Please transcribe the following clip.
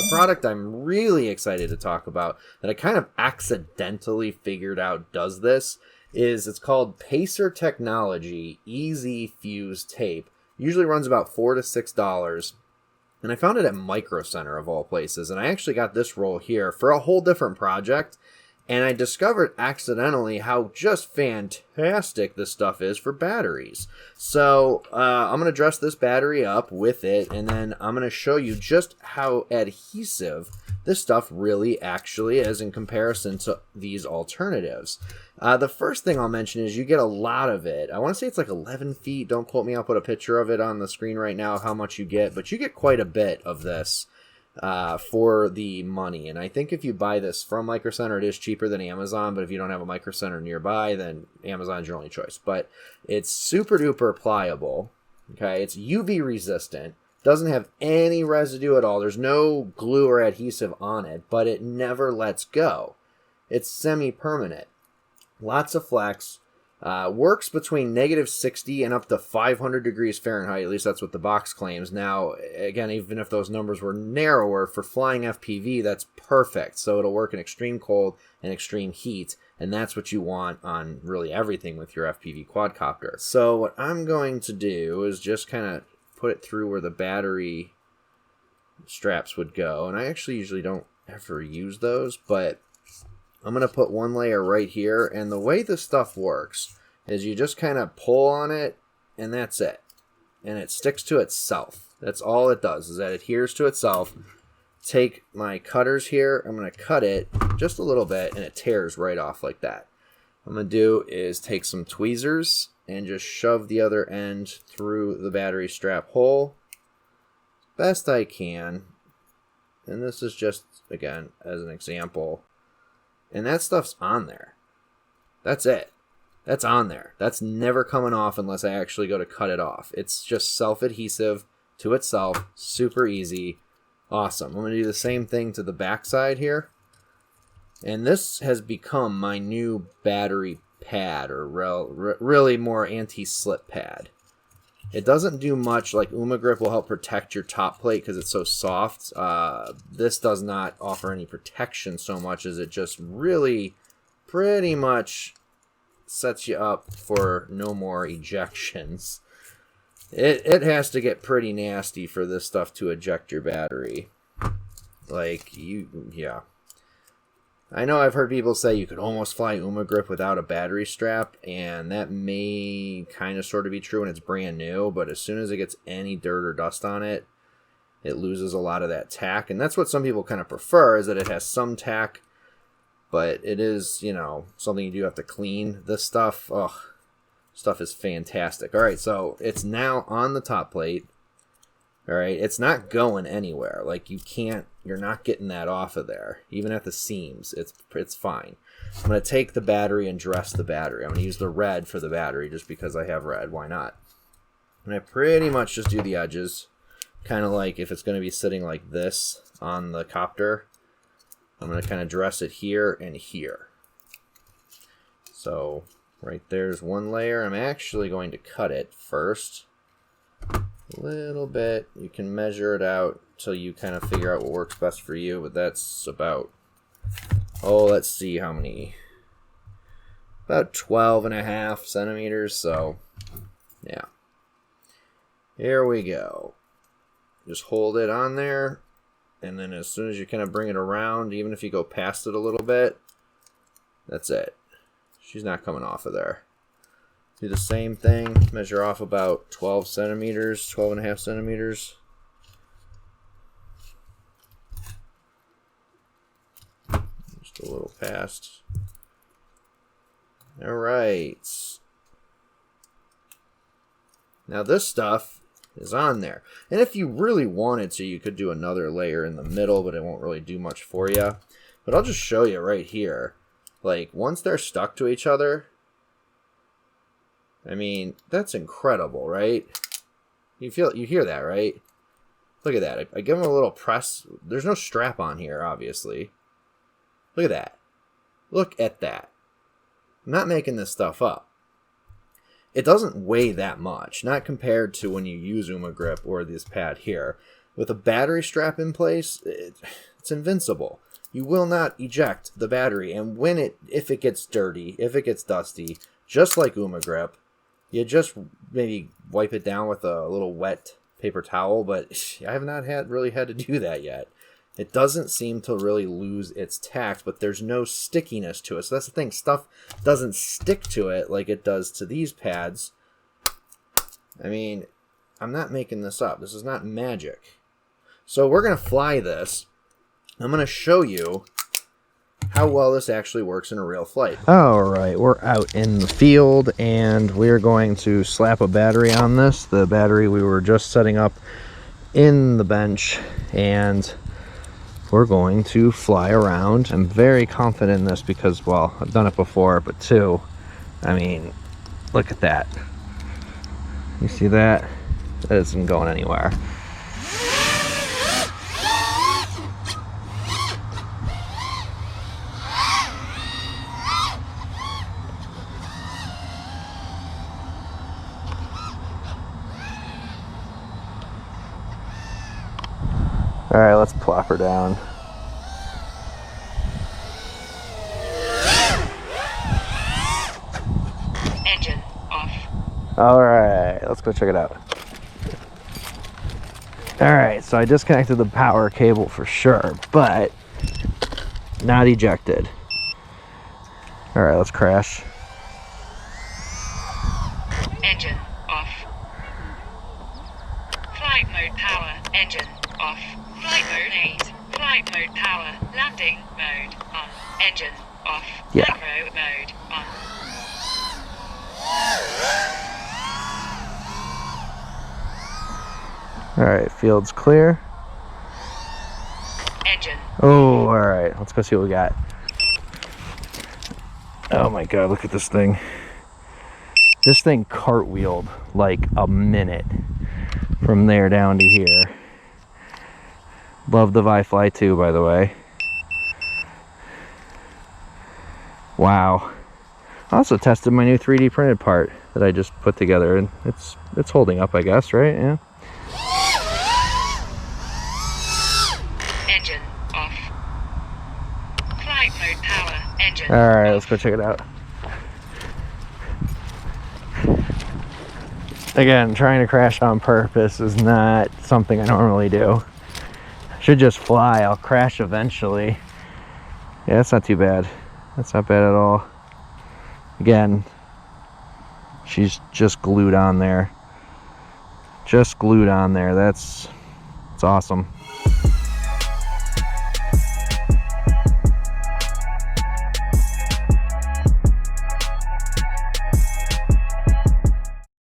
product I'm really excited to talk about that I kind of accidentally figured out does this is it's called Pacer Technology EZ Fuse Tape. Usually runs about $4 to $6. And I found it at Micro Center of all places. And I actually got this roll here for a whole different project. And I discovered accidentally how just fantastic this stuff is for batteries. So I'm going to dress this battery up with it, and then I'm going to show you just how adhesive this stuff really actually is in comparison to these alternatives. The first thing I'll mention is you get a lot of it. I want to say it's like 11 feet. Don't quote me. I'll put a picture of it on the screen right now, how much you get. But you get quite a bit of this. For the money. And I think if you buy this from Micro Center, it is cheaper than Amazon, but if you don't have a Micro Center nearby, then Amazon's your only choice. But it's super duper pliable. Okay, it's UV resistant, doesn't have any residue at all. There's no glue or adhesive on it, but it never lets go. It's semi-permanent. Lots of flex. Works between -60 and up to 500 degrees Fahrenheit. At least that's what the box claims. Now, again, even if those numbers were narrower, for flying FPV, that's perfect. So it'll work in extreme cold and extreme heat, and that's what you want on really everything with your FPV quadcopter. So what I'm going to do is just kind of put it through where the battery straps would go. And I actually usually don't ever use those, but I'm going to put one layer right here, and the way this stuff works is you just kind of pull on it, and that's it. And it sticks to itself. That's all it does, is that it adheres to itself. Take my cutters here, I'm going to cut it just a little bit, and it tears right off like that. What I'm going to do is take some tweezers and just shove the other end through the battery strap hole best I can. And this is just, again, as an example. And that stuff's on there. That's it. That's on there. That's never coming off unless I actually go to cut it off. It's just self-adhesive to itself. Super easy. Awesome. I'm going to do the same thing to the back side here. And this has become my new battery pad, or really more anti-slip pad. It doesn't do much. Like UMMAGRIP will help protect your top plate because it's so soft. This does not offer any protection so much as it just really pretty much sets you up for no more ejections. It has to get pretty nasty for this stuff to eject your battery. Like, yeah. I know I've heard people say you could almost fly UMMAGRIP without a battery strap, and that may kind of sort of be true when it's brand new, but as soon as it gets any dirt or dust on it, it loses a lot of that tack. And that's what some people kind of prefer, is that it has some tack, but it is, you know, something you do have to clean. This stuff, stuff is fantastic. All right, so it's now on the top plate. All right, it's not going anywhere. Like, you're not getting that off of there. Even at the seams, it's fine. I'm going to take the battery and dress the battery. I'm going to use the red for the battery just because I have red. Why not? And I pretty much just do the edges. Kind of like if it's going to be sitting like this on the copter, I'm going to kind of dress it here and here. So right there's one layer. I'm actually going to cut it first. A little bit. You can measure it out till you kind of figure out what works best for you, but that's about, let's see how many, about 12.5 centimeters. So yeah, here we go. Just hold it on there, and then as soon as you kind of bring it around, even if you go past it a little bit, that's it. She's not coming off of there. Do the same thing, measure off about 12 centimeters, 12.5 centimeters. Just a little past. All right. Now this stuff is on there. And if you really wanted to, you could do another layer in the middle, but it won't really do much for you. But I'll just show you right here. Like, once they're stuck to each other, I mean, that's incredible, right? You hear that, right? Look at that. I give them a little press. There's no strap on here, obviously. Look at that. Look at that. I'm not making this stuff up. It doesn't weigh that much, not compared to when you use UMMAGRIP or this pad here. with a battery strap in place, it's invincible. You will not eject the battery, and if it gets dirty, if it gets dusty, just like UMMAGRIP, you just maybe wipe it down with a little wet paper towel, but I have not really had to do that yet. It doesn't seem to really lose its tact, but there's no stickiness to it. So that's the thing. Stuff doesn't stick to it like it does to these pads. I mean, I'm not making this up. This is not magic. So we're going to fly this. I'm going to show you how well this actually works in a real flight. All right, we're out in the field, and we're going to slap a battery on this. The battery we were just setting up in the bench, and we're going to fly around. I'm very confident in this because, well, I've done it before, but two, I mean, look at that. You see that? That isn't going anywhere. All right, let's plop her down. Engine off. All right, let's go check it out. All right, so I disconnected the power cable for sure, but not ejected. All right, let's crash. Engine off. Flight mode power. Engine off. Flight mode 8. Flight mode power. Landing mode on. Engine off. Yeah. Macro mode on. All right, field's clear. Engine. Oh, all right, let's go see what we got. Oh my God, look at this thing. This thing cartwheeled like a minute from there down to here. Love the FlySky 2, by the way. Wow. I also tested my new 3D printed part that I just put together, and it's holding up, I guess, right? Yeah. Engine off. Flight mode power. Engine. All right, let's go check it out. Again, trying to crash on purpose is not something I normally do. Should just fly. I'll crash eventually. Yeah, that's not too bad. That's not bad at all. Again, she's just glued on there. Just glued on there. That's awesome.